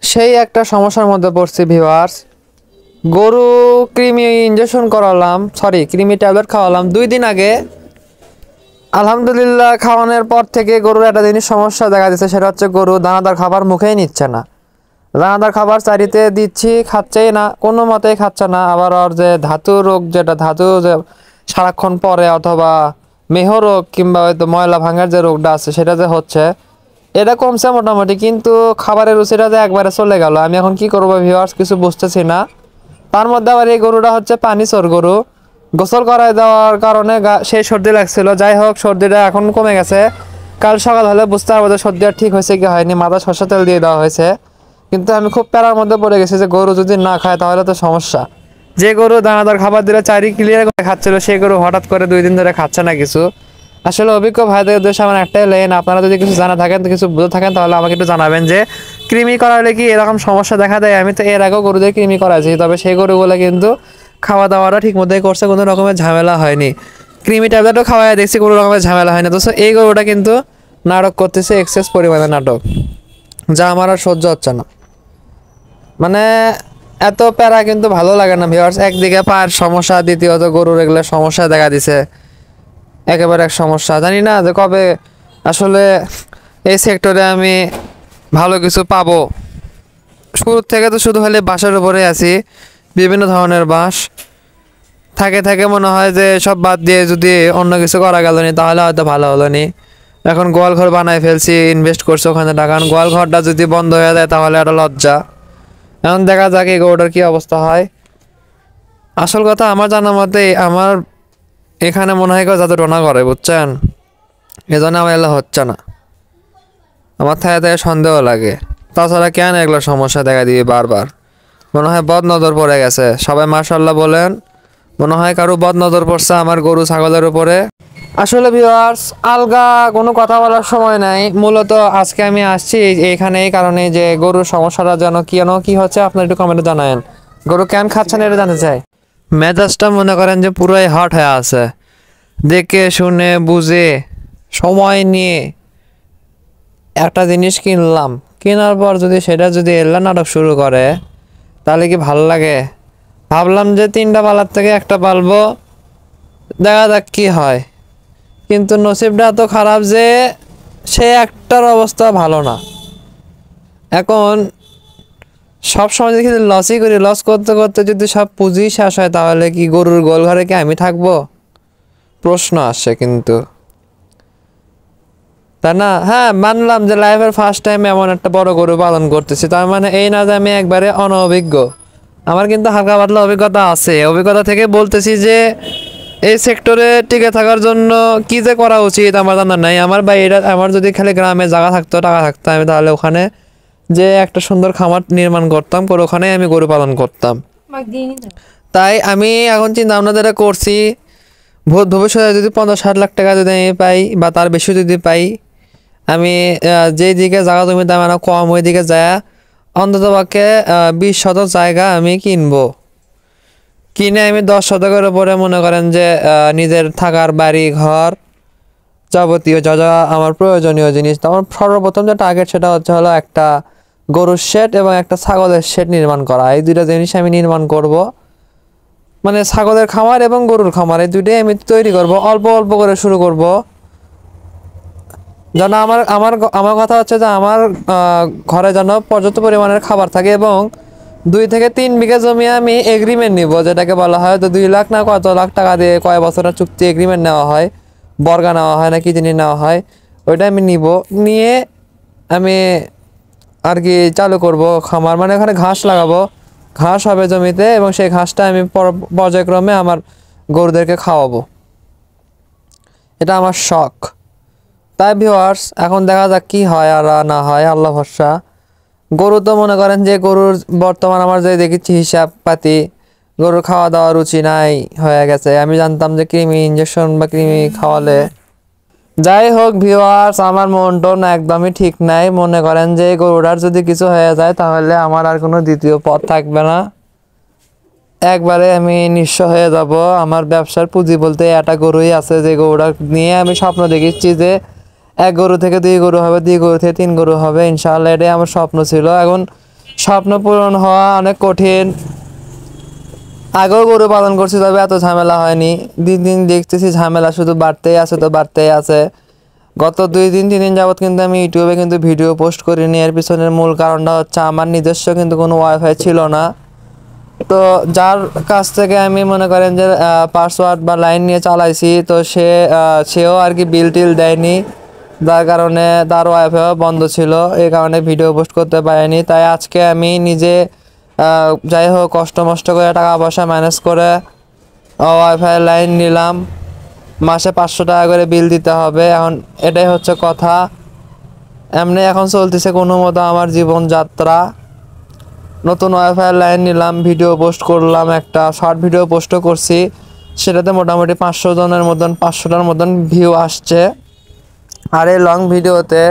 সেই একটা সমস্যার মধ্যে পড়ছি ভিউয়ার্স। গরু কৃমি ইনজেকশন করালাম, সরি কৃমি ট্যাবলেট খাওয়ালাম 2 দিন আগে। আলহামদুলিল্লাহ খাওয়ানোর পর থেকে গরুর একটা জিনিস সমস্যা দেখা দিচ্ছে, সেটা হচ্ছে গরু দানাদার খাবার মুখেই নিচ্ছে না। দানাদার খাবার চারিতে দিচ্ছি, খাচ্ছেই না, কোনো মতেই খাচ্ছে না। আবার ওর যে ধাতু রোগ, যেটা ধাতু যে সারাক্ষণ পরে, অথবা মেহ রোগ কিংবা হয়তো ময়লা ভাঙার যে রোগটা আছে সেটা যে হচ্ছে, এটা কমছে মোটামুটি, কিন্তু খাবারের রুচিটা যে একবারে চলে গেল। আমি এখন কি করবো ভিউয়ার্স কিছু বুঝতেছি না। তার মধ্যে আবার এই গরুটা হচ্ছে পানি চোর গরু, গোসল করায় দেওয়ার কারণে সেই সর্দি লাগছিল। যাই হোক সর্দিটা এখন কমে গেছে, কাল সকাল হলে বুঝতে পারবো যে সর্দি আর ঠিক হয়েছে কি হয়নি। মাথা সরষের তেল দিয়ে দেওয়া হয়েছে, কিন্তু আমি খুব প্যারার মধ্যে পড়ে গেছি যে গরু যদি না খায় তাহলে তো সমস্যা। যে গরু দানাদার খাবার দিলে চারি ক্লিয়ার করে খাচ্ছিল, সেই গরু হঠাৎ করে 2 দিন ধরে খাচ্ছে না কিছু। আসলে অভিজ্ঞ ভাইদের উদ্দেশ্যে আমার একটাই লাইন, আপনারা যদি কিছু জানা থাকেন, কিছু বুঝে থাকেন, তাহলে আমাকে একটু জানাবেন যে কৃমি করালে কি এরকম সমস্যা দেখা দেয়। আমি তো এর আগেও গরুদের কৃমি করাইছি, তবে সেই গরুগুলো কিন্তু খাওয়া দাওয়াটা ঠিক মতোই করছে, কোনো রকমের ঝামেলা হয়নি। কৃমি ট্যাবলেটও খাওয়াই দেখছি, কোনো রকমের ঝামেলা হয়নি। তো এই গরুটা কিন্তু নাটক করতেছে, এক্সেস পরিমাণে নাটক, যা আমার আর সহ্য হচ্ছে না। মানে এত প্যারা কিন্তু ভালো লাগে না ভিউয়ার্স। একদিকে পায়ের সমস্যা, দ্বিতীয়ত গরুর এগুলো সমস্যা দেখা দিছে, একেবারে এক সমস্যা। জানি না যে কবে আসলে এই সেক্টরে আমি ভালো কিছু পাবো। শুরু থেকে তো শুধু খালি বাঁশের উপরে আছি, বিভিন্ন ধরনের বাঁশ থাকে থাকে, মনে হয় যে সব বাদ দিয়ে যদি অন্য কিছু করা গেল নি তাহলে হয়তো ভালো হলো নি। এখন গোয়াল ঘর বানায় ফেলছি, ইনভেস্ট করছি ওখানে টাকা, গোয়াল ঘরটা যদি বন্ধ হয়ে যায় তাহলে একটা লজ্জা। এখন দেখা যাক এই গরুটার কি অবস্থা হয়। আসল কথা আমার জানার মতে আমার এখানে মনে হয় কেউ যাতে টোনা করে, বুঝছেন, এজন্য আমার এগুলো হচ্ছে না। আমার থাকা থেকে সন্দেহ লাগে। তাছাড়া কেন এগুলো সমস্যা দেখা দিবে বারবার, মনে হয় বদ নজর পড়ে গেছে। সবাই মাশাআল্লাহ বলেন, মনে হয় কারো বদ নজর পড়ছে আমার গরু ছাগলের উপরে। আসলে ভিউয়ার্স আলগা কোনো কথা বলার সময় নাই, মূলত আজকে আমি আসছি এইখানে এই কারণে যে গরুর সমস্যাটা যেন কেন কি হচ্ছে আপনার একটু কমেন্টে জানায়েন। গরু কেন খাচ্ছে না এটা জানতে চাই। মেজাজটা মনে করেন যে পুরোই হট হয়ে আছে, দেখে শুনে বুঝে সময় নিয়ে একটা জিনিস কিনলাম, কেনার পর যদি সেটা যদি এল্লা নাটক শুরু করে তাহলে কি ভালো লাগে। ভাবলাম যে 3টা পালার থেকে একটা পালবো, দেখা যাক কি হয়, কিন্তু নসিবটা এত খারাপ যে সে একটার অবস্থা ভালো না। এখন সব সময় যদি লসই করি, লস করতে করতে যদি সব পুঁজি শেষ হয় তাহলে কি গরুর গোল ঘরে কি আমি থাকবো, প্রশ্ন আসে কিন্তু, তাই না? হ্যাঁ মানলাম যে লাইফের ফার্স্ট টাইম এমন একটা বড় গরু পালন করতেছি, তার মানে এই না যে আমি একবারে অনভিজ্ঞ। আমার কিন্তু হালকা পাতলা অভিজ্ঞতা আছে, অভিজ্ঞতা থেকে বলতেছি যে এই সেক্টরে টিকে থাকার জন্য কি যে করা উচিত আমার জানা নাই। আমার বাইরে আমার যদি খালি গ্রামে জায়গা থাকতো, টাকা থাকতো, আমি তাহলে ওখানে যে একটা সুন্দর খামার নির্মাণ করতাম, করে ওখানে আমি গরু পালন করতাম। তাই আমি এখন চিন্তা ভাবনা যেটা করছি, ভবিষ্যতে যদি 50-60 লাখ টাকা যদি আমি পাই বা তার বেশি যদি পাই, আমি যেই দিকে জায়গা জমি দাম কম ওই দিকে যায় অন্তত পক্ষে 20 শতক জায়গা আমি কিনবো। কিনে আমি 10 শতকের উপরে মনে করেন যে নিজের থাকার বাড়ি ঘর যাবতীয় যা যা আমার প্রয়োজনীয় জিনিস, আমার সর্বপ্রথম যে টার্গেট সেটা হচ্ছে হলো একটা গরুর শেড এবং একটা ছাগলের শেড নির্মাণ করা। এই দুইটা জিনিস আমি নির্মাণ করব, মানে ছাগলের খামার এবং গরুর খামার, এই দুইটাই আমি তৈরি করব। অল্প অল্প করে শুরু করব, যেন আমার আমার আমার কথা হচ্ছে যে আমার ঘরে যেন পর্যাপ্ত পরিমাণের খাবার থাকে, এবং 2 থেকে 3 বিঘা জমি আমি এগ্রিমেন্ট নিব, যেটাকে বলা হয় তো 2 লাখ না কত লাখ টাকা দিয়ে কয় বছরের চুক্তি এগ্রিমেন্ট নেওয়া হয়, বর্গা নেওয়া হয় না কি জিনিস নেওয়া হয়, ওইটা আমি নিব। নিয়ে আমি আর কি চালু করব খামার, মানে ওখানে ঘাস লাগাবো, ঘাস হবে জমিতে, এবং সেই ঘাসটা আমি পর্যায়ক্রমে আমার গরুদেরকে খাওয়াবো। এটা আমার শখ। তাই ভিউয়ার্স এখন দেখা যাক কি হয় আর না হয়, আল্লাহ ভরসা। গরু তো মনে করেন যে গরুর বর্তমান আমার যে দেখেছি হিসাব পাতি, গরুর খাওয়া দাওয়া রুচি নাই হয়ে গেছে। আমি জানতাম যে কৃমি ইঞ্জেকশন বা কৃমি খাওয়ালে, যাই হোক ভিউয়ার্স আমার মন টন একদমই ঠিক নাই। মনে করেন যে গরুটার যদি কিছু হয়ে যায় তাহলে আমার আর কোনো দ্বিতীয় পথ থাকবে না, একবারে আমি নিঃস্ব হয়ে যাব। আমার ব্যবসার পুঁজি বলতে একটা গরুই আছে, যে গরুটা নিয়ে আমি স্বপ্ন দেখেছি যে 1 গরু থেকে 2 গরু হবে, 2 গরু থেকে 3 গরু হবে, ইনশাআল্লাহ এটাই আমার স্বপ্ন ছিল। এখন স্বপ্ন পূরণ হওয়া অনেক কঠিন। আগেও গরু পালন করছি, তবে এত ঝামেলা হয়নি। দিন দিন দেখতেছি ঝামেলা শুধু বাড়তেই আছে, তো বাড়তেই আছে। গত 2 দিন 3 দিন যাবত কিন্তু আমি ইউটিউবে কিন্তু ভিডিও পোস্ট করিনি। এর পিছনের মূল কারণটা হচ্ছে আমার নিজস্ব কিন্তু কোনো ওয়াইফাই ছিল না। তো যার কাছ থেকে আমি মনে করেন যে পাসওয়ার্ড বা লাইন নিয়ে চালাইছি, তো সেও আর কি বিল টিল দেয়নি, যার কারণে তার ওয়াইফাইও বন্ধ ছিল। এই কারণে ভিডিও পোস্ট করতে পারিনি। তাই আজকে আমি নিজে যাই হোক কষ্ট মষ্ট করে টাকা পয়সা ম্যানেজ করে ওয়াইফাই লাইন নিলাম। মাসে 500 টাকা করে বিল দিতে হবে। এখন এটাই হচ্ছে কথা। এমনি এখন চলতেছে কোনো মতো আমার জীবনযাত্রা। নতুন ওয়াইফাই লাইন নিলাম, ভিডিও পোস্ট করলাম, একটা শর্ট ভিডিও পোস্টও করছি। সেটাতে মোটামুটি 500 জনের মতন 500টার মতন ভিউ আসছে। আর এই লং ভিডিওতে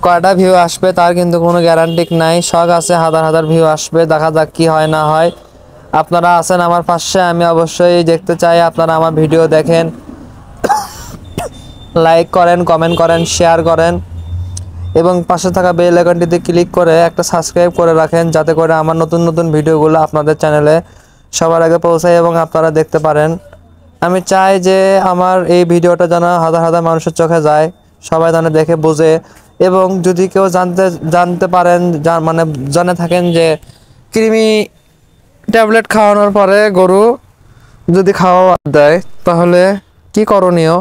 কয়টা ভিউ আসবে তার কিন্তু কোনো গ্যারান্টি নাই। শখ আছে হাজার হাজার ভিউ আসবে, দেখা যাক কি হয় না হয়। আপনারা আছেন আমার পাশে, আমি অবশ্যই দেখতে চাই আপনারা আমার ভিডিও দেখেন, লাইক করেন, কমেন্ট করেন, শেয়ার করেন এবং পাশে থাকা বেল আইকনটিতে ক্লিক করে একটা সাবস্ক্রাইব করে রাখেন, যাতে করে আমার নতুন নতুন ভিডিওগুলো আপনাদের চ্যানেলে সবার আগে পৌঁছায় এবং আপনারা দেখতে পারেন। আমি চাই যে আমার এই ভিডিওটা যেন হাজার হাজার মানুষের চোখে যায়, সবাই যেন দেখে বোঝে। এবং যদি কেউ জানতে পারেন, মানে জেনে থাকেন যে কৃমি ট্যাবলেট খাওয়ানোর পরে গরু যদি খাওয়া বাদ দেয় তাহলে কি করণীয়।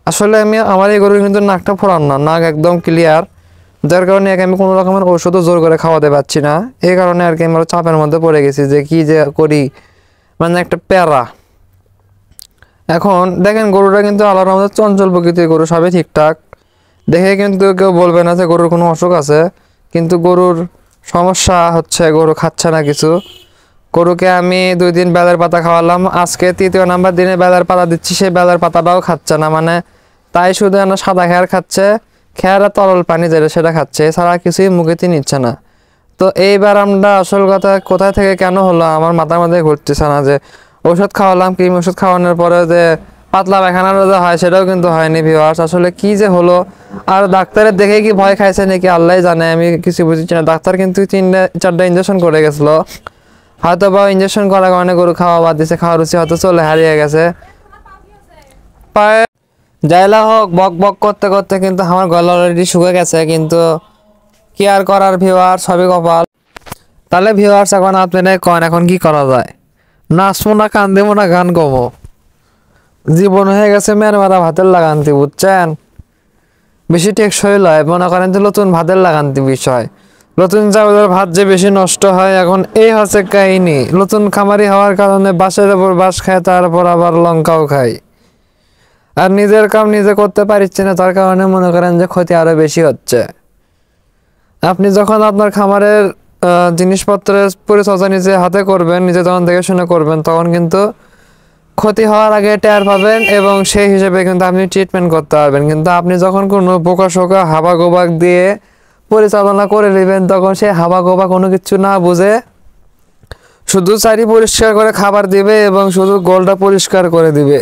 আসলে আমার এই গরুর কিন্তু নাকটা ফোড়ান না, নাক একদম ক্লিয়ার, যার কারণে আমি কোনো রকমের ওষুধও জোর করে খাওয়াতে পারছি না। এই কারণে আর কি আমরা চাপের মধ্যে পড়ে গেছি যে কি যে করি, মানে একটা প্যারা। এখন দেখেন গরুটা কিন্তু আল্লাহর রহমতে চঞ্চল প্রকৃতির গরু, সবই ঠিকঠাক। দেখে কিন্তু কেউ বলবে না যে গরুর কোনো অসুখ আছে। কিন্তু গরুর সমস্যা হচ্ছে গরু খাচ্ছে না কিছু। গরুকে আমি 2 দিন বেলের পাতা খাওয়ালাম, আজকে 3য় নাম্বার দিনে বেলের পাতা দিচ্ছি, সেই বেলের পাতাটাও খাচ্ছে না। মানে তাই শুধু সাদা খেয়ার খাচ্ছে, খেয়ার আর তরল পানি যেটা সেটা খাচ্ছে, এছাড়া কিছুই মুখেতে নিচ্ছে না। তো এইবার আমরা আসল কথা কোথায় থেকে কেন হলো আমার মাথার মধ্যে ঘুরতেছে না। যে ওষুধ খাওয়ালাম, ক্রিম ওষুধ খাওয়ানোর পরে যে পাতলা পায়খানার যে হয় সেটাও কিন্তু হয়নি ভিউয়ার্স। আসলে কি যে হলো, আর ডাক্তারের দেখে কি ভয় খাইছে নাকি আল্লাহ জানে, আমি কিছু বুঝছি না। ডাক্তার কিন্তু 3-4টা ইঞ্জেকশন করে গেছিলো, হয়তো বা ইঞ্জেকশন করার কারণে গরু খাওয়া বাদ দিছে, খাওয়ার রুচি হয়তো চলে হারিয়ে গেছে। যাইলা হোক, বক বক করতে করতে কিন্তু আমার গলা অলরেডি শুকে গেছে, কিন্তু কি আর করার ভিউয়ার, সবই কপাল। তাহলে ভিউয়ার্স এখন আপনারা কন এখন কি করা যায়? নাচবো না, কান দেবো না, গান গাবো? জীবন হয়ে গেছে মেয়ের মাথা ভাতের লাগান্তি, বুঝছেন? বেশি টেকসই লয়, মনে করেন যে নতুন ভাতের লাগান্তি বিষয়। নতুন চাউলের ভাত যে বেশি নষ্ট হয়, এখন এই হচ্ছে কাহিনী। নতুন খামারি হওয়ার কারণে বাঁশের ওপর বাঁশ খায়, তারপর আবার লঙ্কাও খায়। আর নিজের কাম নিজে করতে পারছি না, তার কারণে মনে করেন যে ক্ষতি আরো বেশি হচ্ছে। আপনি যখন আপনার খামারের জিনিসপত্রের পরিচর্যা নিজে হাতে করবেন, নিজে যখন দেখে শুনে করবেন, তখন কিন্তু ক্ষতি হওয়ার আগে টের পাবেন এবং সেই হিসেবে কিন্তু আপনি ট্রিটমেন্ট করতে পারবেন। কিন্তু আপনি যখন কোনো পোকাশোকা হাবা গোবাক দিয়ে পরিচালনা করে নেবেন, তখন সেই হাবা গোবা কোনো কিছু না বুঝে শুধু চারি পরিষ্কার করে খাবার দিবে এবং শুধু গোলটা পরিষ্কার করে দিবে।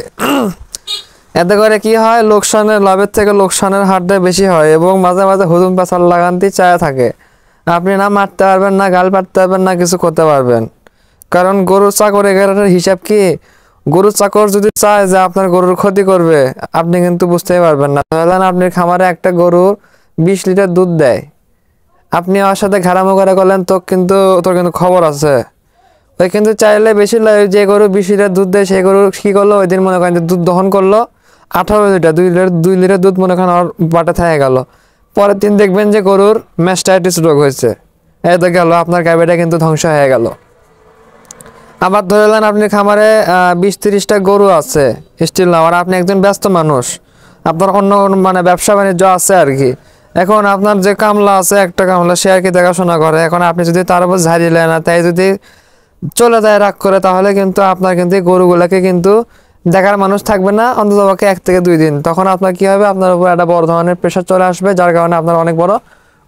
এতে করে কি হয়, লাভের থেকে লোকসানের হারটা বেশি হয় এবং মাঝে মাঝে হুজুম পাচার লাগান্তি চায় থাকে। আপনি না মারতে পারবেন, না গাল পারতে পারবেন, না কিছু করতে পারবেন। কারণ গরুর চাকর এগারোটার হিসাব কি, গরুর চাকর যদি চায় যে আপনার গরুর ক্ষতি করবে, আপনি কিন্তু বুঝতেই পারবেন না। ধরেন আপনি খামারে একটা গরু 20 লিটার দুধ দেয়, আপনি ওর সাথে ঘাড়ামো করে করলেন, তোর কিন্তু খবর আছে। ওই কিন্তু চাইলে বেশি যে গরু 20 লিটার দুধ দেয়, সেই গরু কি করলো, ওই দিন মনে করেন যে দুধ দহন করলো 18 লিটার, 2 লিটার দুধ মনে করেন ওর বাটে থেকে গেল। পরের দিন দেখবেন যে গরুর ম্যাস্টাইটিস রোগ হয়েছে, এই তো গেল আপনার গাভীটা কিন্তু ধ্বংস হয়ে গেল। আবার ধরে নেন আপনি খামারে 20-30টা গরু আছে, স্টিল না, আর আপনি একজন ব্যস্ত মানুষ, আপনার অন্য মানে ব্যবসা বাণিজ্য আছে আর কি। এখন আপনার যে কামলা আছে, একটা কামলা, সে আর কি দেখাশোনা করে। এখন আপনি যদি তার উপর ঝাড়িয়ে না, তাই যদি চলে যায় রাগ করে, তাহলে কিন্তু আপনার কিন্তু এই গরুগুলোকে কিন্তু দেখার মানুষ থাকবে না অন্ততপক্ষে 1 থেকে 2 দিন। তখন আপনার কি হবে, আপনার উপর একটা বড় ধরনের প্রেশার চলে আসবে, যার কারণে আপনার অনেক বড়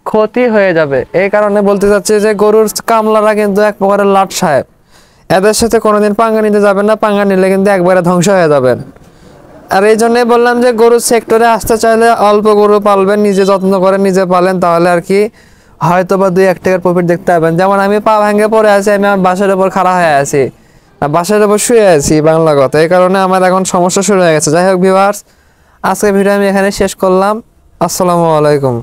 ক্ষতি হয়ে যাবে। এই কারণে বলতে চাচ্ছি যে গরুর কামলারা কিন্তু এক প্রকারের লাট সাহেব, এদের সাথে কোনোদিন পাঙ্গা নিতে যাবেন না, পাঙ্গা নিলে কিন্তু একবারে ধ্বংস হয়ে যাবেন। আর এই জন্যই বললাম যে গরুর সেক্টরে আসতে চাইলে অল্প গরু পালবেন, নিজে যত্ন করে নিজে পালেন, তাহলে আর কি হয়তো বা 2-1 টাকার প্রফিট দেখতে পাবেন। যেমন আমি পা ভাঙে পড়ে আছি, আমি আমার বাসের উপর খাড়া হয়ে আছি, বাসের উপর শুয়ে আছি, বাংলা কথা। এই কারণে আমার এখন সমস্যা শুরু হয়ে গেছে। যাই হোক ভিউয়ার্স, আজকের ভিডিও আমি এখানে শেষ করলাম। আসসালামু আলাইকুম।